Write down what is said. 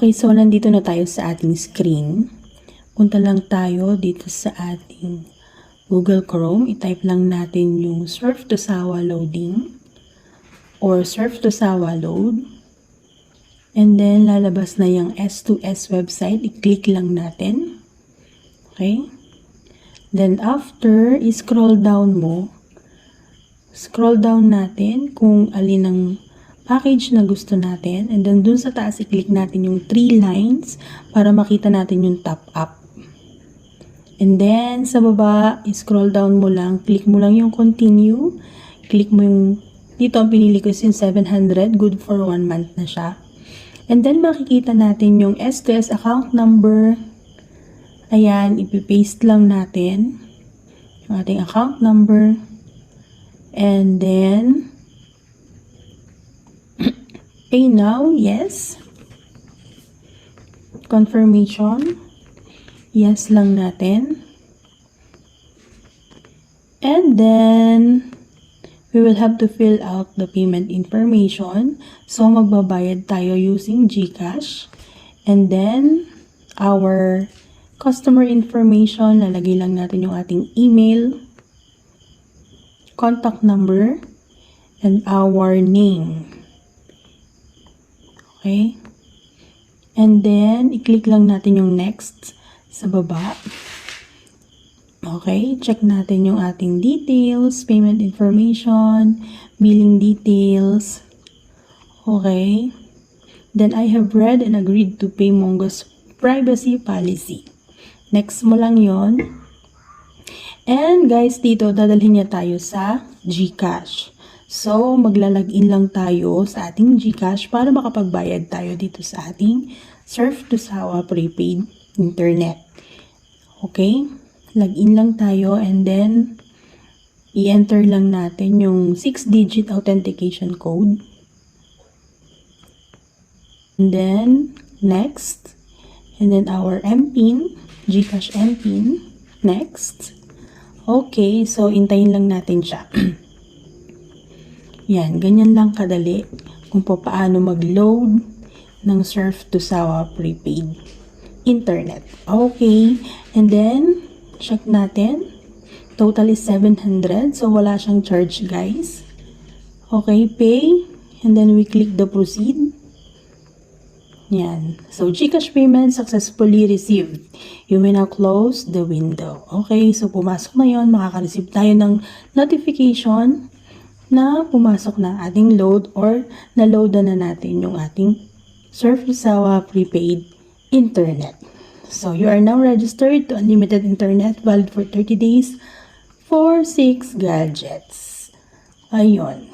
Okay, so nandito na tayo sa ating screen. Punta lang tayo dito sa ating Google Chrome. I-type lang natin yung Surf to Sawa loading or Surf to Sawa load. And then, lalabas na yung S2S website. I-click lang natin. Okay? Then, after, i-scroll down mo. Scroll down natin kung alin ang package na gusto natin. And then, dun sa taas, i-click natin yung 3 lines para makita natin yung top up. And then, sa baba, i-scroll down mo lang. Click mo lang yung continue. Click mo yung, dito ang pinili ko is yung 700. Good for 1 month na siya. And then, makikita natin yung S2S account number. Ayan, ipipaste lang natin yung ating account number. And then, pay now, yes. Confirmation, yes lang natin. And then, we will have to fill out the payment information. So, magbabayad tayo using GCash. And then, our customer information, lalagay lang natin yung ating email, contact number, and our name. Okay? And then, i-click lang natin yung next sa baba. Okay? Check natin yung ating details, payment information, billing details. Okay? Then, I have read and agreed to pay Mongo's privacy policy. Next mo lang yon. And guys, dito, dadalhin niya tayo sa GCash. So, maglalagin lang tayo sa ating GCash para makapagbayad tayo dito sa ating Surf to Sawa prepaid internet. Okay? Login lang tayo and then i-enter lang natin yung 6-digit authentication code. And then, next. And then our MPIN, GCash MPIN. Next. Okay, so intayin lang natin siya. Yan, ganyan lang kadali kung paano mag-load ng Surf to Sawa prepaid internet. Okay, and then, check natin. Total is 700, so wala siyang charge, guys. Okay, pay, and then we click the proceed. Yan. So, GCash payment successfully received. You may now close the window. Okay, so pumasok na yun. Makaka-receive tayo ng notification na pumasok na ating load or na-loadan na natin yung ating Surf to Sawa prepaid internet. So, you are now registered to unlimited internet valid for 30 days for 6 gadgets. Ayun.